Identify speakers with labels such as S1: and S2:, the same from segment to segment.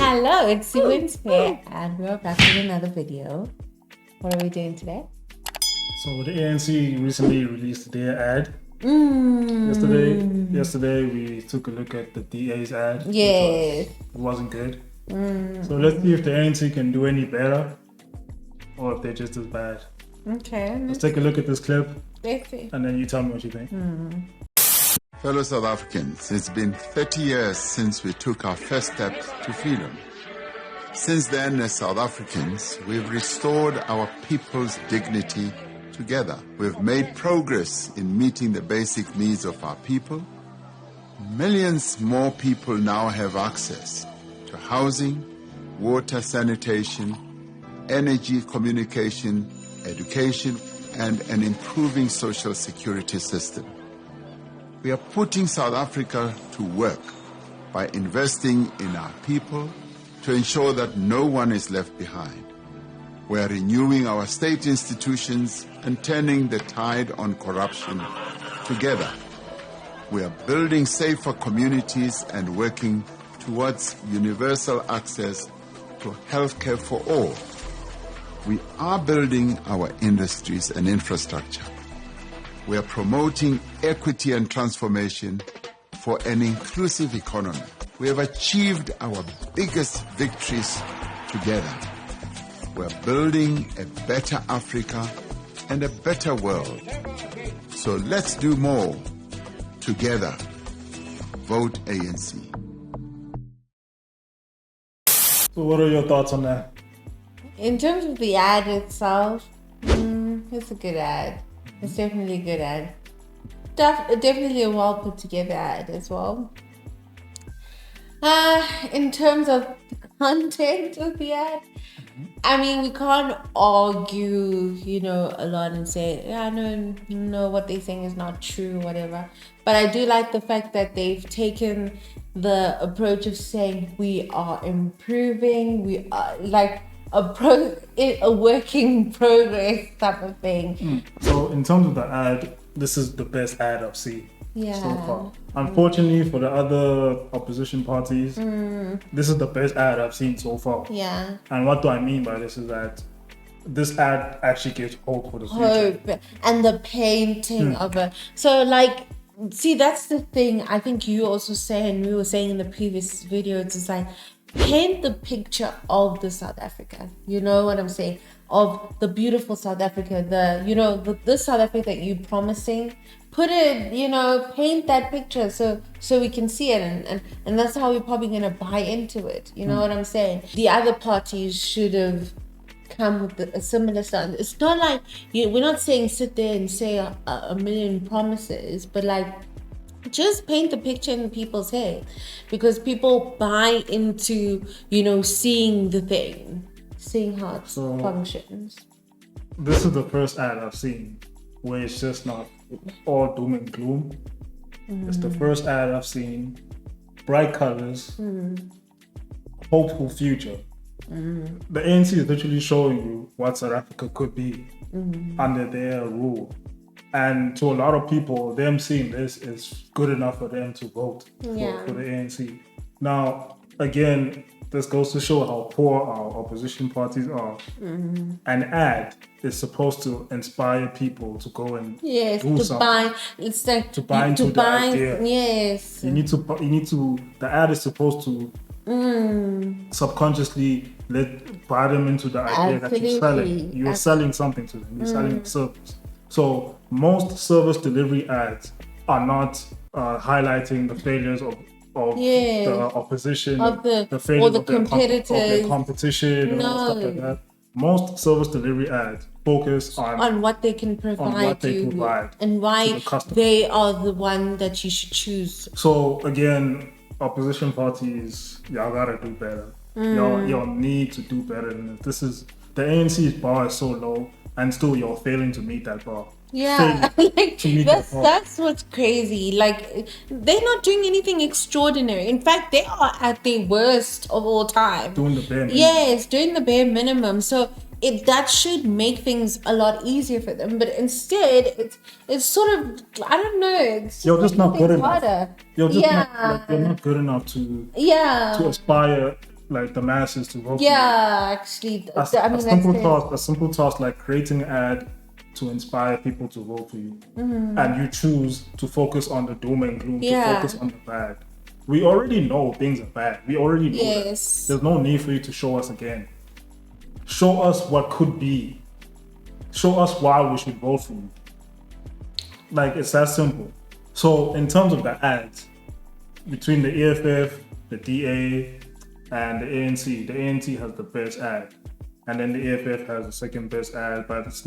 S1: Hello, it's Siwins here, and we're back with another video. What are we doing today?
S2: So the ANC recently released their ad. Yesterday we took a look at the DA's ad.
S1: Yes.
S2: It wasn't good. So let's see if the ANC can do any better, or if they're just as bad.
S1: Okay.
S2: Let's take a look at this clip,
S1: Let's see.
S2: and then you tell me what you think.
S3: Fellow South Africans, it's been 30 years since we took our first step to freedom. Since then, as South Africans, we've restored our people's dignity together. We've made progress in meeting the basic needs of our people. Millions more people now have access to housing, water, sanitation, energy, communication, education, and an improving social security system. We are putting South Africa to work by investing in our people to ensure that no one is left behind. We are renewing our state institutions and turning the tide on corruption together. We are building safer communities and working towards universal access to healthcare for all. We are building our industries and infrastructure. We are promoting equity and transformation for an inclusive economy. We have achieved our biggest victories together. We're building a better Africa and a better world. So let's do more together. Vote ANC.
S2: So what are your thoughts on that?
S1: In terms of the ad itself, it's a good ad. It's definitely a good ad. Definitely a well put together ad as well. In terms of the content of the ad, I mean, we can't argue, a lot and say, no, what they're saying is not true, whatever. But I do like the fact that they've taken the approach of saying we are improving, we are like a work in progress type of thing.
S2: So in terms of the ad, this is the best ad I've seen so far. Unfortunately for the other opposition parties, this is the best ad I've seen so far.
S1: Yeah.
S2: And what do I mean by this is that this ad actually gives hope for the future.
S1: Hope and the painting of it. So see, that's the thing I think you also say, and we were saying in the previous video, it's like paint the picture of the South Africa. You know what I'm saying? Of the beautiful South Africa, the South Africa that you're promising. Put it, paint that picture so we can see it, and that's how we're probably gonna buy into it. You know what I'm saying? The other parties should have come with a similar style. It's not like we're not saying sit there and say a million promises, but just paint the picture in people's head, because people buy into seeing the thing, seeing how it functions.
S2: This is the first ad I've seen where it's just not all doom and gloom. It's the first ad I've seen. Bright colors, hopeful future. The ANC is literally showing you what South Africa could be under their rule. And to a lot of people, them seeing this is good enough for them to vote for the ANC. Now, again, this goes to show how poor our opposition parties are. An ad is supposed to inspire people to go and do something. To buy into the idea.
S1: Yes.
S2: You need to. The ad is supposed to subconsciously buy them into the idea that you're selling. You're selling something to them. You're selling a service. So most service delivery ads are not highlighting the failures of the opposition, the failures of their competition, or stuff like that. Most service delivery ads focus on
S1: what they can provide and why they are the one that you should choose.
S2: So again, opposition parties, y'all gotta do better. Y'all need to do better than this. The ANC's bar is so low, and still you're failing to meet that bar.
S1: Yeah, that's what's crazy. They're not doing anything extraordinary. In fact, they are at their worst of all time.
S2: Doing the bare minimum.
S1: Yes, doing the bare minimum. So that should make things a lot easier for them. But instead, it's sort of, I don't know.
S2: You're just not good enough.
S1: Harder.
S2: You're not good enough to aspire like the masses to vote
S1: Yeah, actually,
S2: for you.
S1: I mean,
S2: A simple task like creating an ad to inspire people to vote for you, and you choose to focus on the doom and gloom, to focus on the bad. We already know things are bad. We already know that. There's no need for you to show us again. Show us what could be. Show us why we should vote for you. Like, it's that simple. So in terms of the ads, between the EFF, the DA, and the ANC has the best ad. And then the EFF has the second best ad, but it's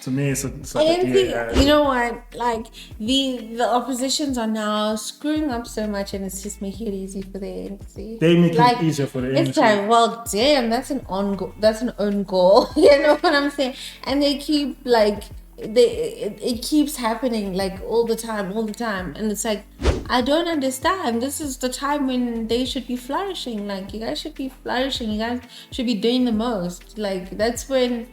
S2: to me, it's like a DA ad.
S1: You know what? Like the oppositions are now screwing up so much, and it's just making it easy for the ANC.
S2: They make it easier for the ANC.
S1: It's like, well, damn, that's an own goal. You know what I'm saying? And they keep like it keeps happening like all the time, and it's like, I don't understand. This is the time when they should be flourishing. Like, you guys should be flourishing. You guys should be doing the most. Like, that's when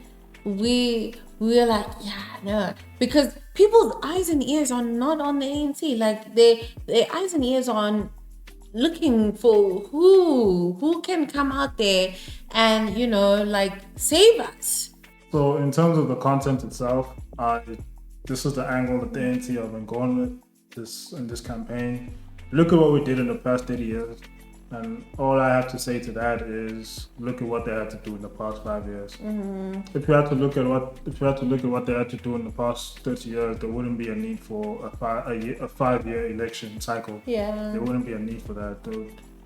S1: we're like, yeah, no, because people's eyes and ears are not on the ANC. Like, their eyes and ears are on looking for who can come out there and, you know, like, save us.
S2: So in terms of the content itself, this is the angle that the ANC have been going with in this campaign. Look at what we did in the past 30 years, and all I have to say to that is look at what they had to do in the past 5 years. If you had to look at what they had to do in the past 30 years, there wouldn't be a need for a 5-year election cycle.
S1: Yeah,
S2: there wouldn't be a need for that.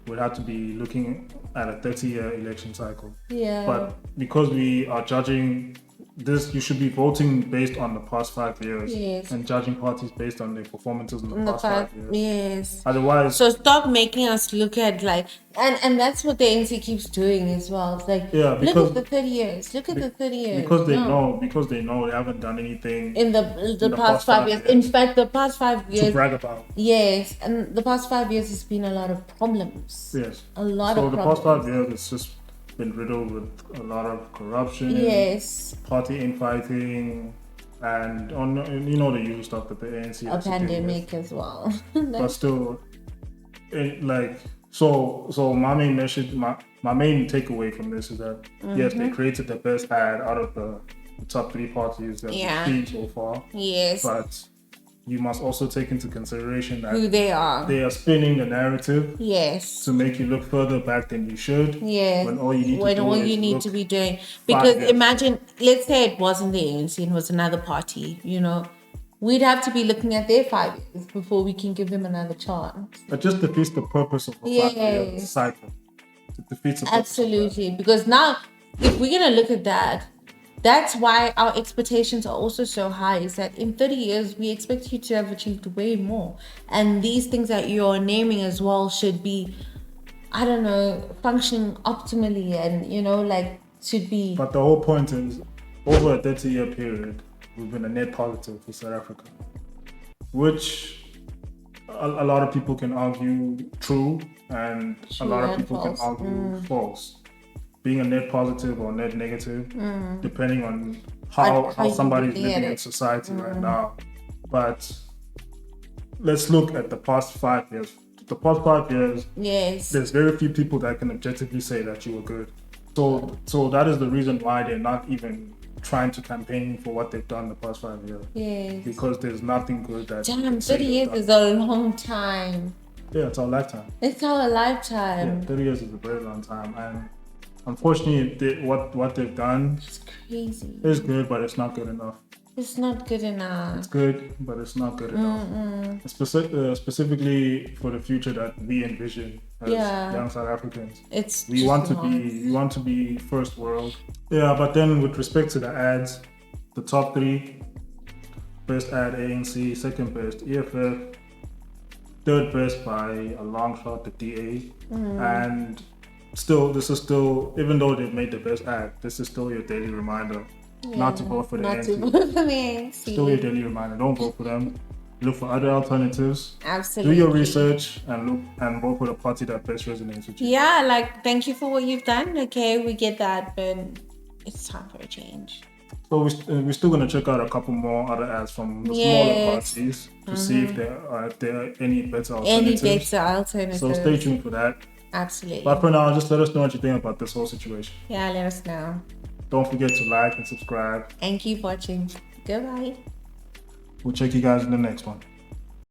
S2: We'd have to be looking at a 30-year election cycle.
S1: Yeah,
S2: but because we are judging this, you should be voting based on the past 5 years and judging parties based on their performances in the past 5 years.
S1: Yes.
S2: Otherwise,
S1: so stop making us look at like, and that's what the ANC keeps doing as well. It's like, look at the 30 years. Look at the 30 years.
S2: Because they know they haven't done anything
S1: in the past 5 years. In fact, the past 5 years
S2: to brag about.
S1: Yes, and the past 5 years has been a lot of problems.
S2: Yes,
S1: a lot of problems.
S2: So the past 5 years, it's just been riddled with a lot of corruption, party infighting, and you know the usual stuff that the ANC
S1: a pandemic as well.
S2: But still, so my main message, my main takeaway from this is that yes, they created the best ad out of the top 3 parties that we've seen so far.
S1: Yes,
S2: but you must also take into consideration that
S1: who they are.
S2: They are spinning the narrative.
S1: Yes.
S2: To make you look further back than you should.
S1: Yes.
S2: When all you need
S1: to be doing. Because imagine, let's say it wasn't the ANC and was another party, you know. We'd have to be looking at their 5 years before we can give them another chance.
S2: It just defeats the purpose of the 5-year cycle. It defeats the purpose.
S1: Absolutely. Because now, if we're going to look at that, that's why our expectations are also so high, is that in 30 years, we expect you to have achieved way more. And these things that you're naming as well should be, I don't know, functioning optimally and, you know, like, should be...
S2: But the whole point is, over a 30-year period, we've been a net positive for South Africa, which a lot of people can argue true, and a lot of people can argue false. Being a net positive or net negative, depending on how somebody's living in society right now. But let's look at the past 5 years. The past 5 years, there's very few people that can objectively say that you were good. So that is the reason why they're not even trying to campaign for what they've done the past 5 years.
S1: Yes.
S2: Because there's nothing good that...
S1: Damn, 30 years is a long time.
S2: Yeah, it's our lifetime.
S1: It's our lifetime.
S2: Yeah, 30 years is a very long time. And unfortunately, what they've done
S1: is crazy.
S2: It's good, but it's not good enough.
S1: It's not good enough.
S2: It's good, but it's not good enough. Specifically for the future that we envision as young South Africans. We want to be first world. Yeah, but then with respect to the ads, the top 3, best ad ANC, second best EFF, third best by a long shot the DA, and this is still, even though they've made the best ad, this is still your daily reminder not to vote for the ANC. Still your daily reminder. Don't vote for them. Look for other alternatives.
S1: Absolutely.
S2: Do your research and vote for the party that best resonates with you.
S1: Yeah, like, thank you for what you've done. Okay, we get that, but it's time for a change. So
S2: we're still going to check out a couple more other ads from the smaller parties to see if there are any better alternatives.
S1: So stay
S2: tuned for that.
S1: Absolutely.
S2: But for now, just let us know what you think about this whole situation.
S1: Yeah, let us know.
S2: Don't forget to like and subscribe.
S1: And keep watching. Goodbye.
S2: We'll check you guys in the next one.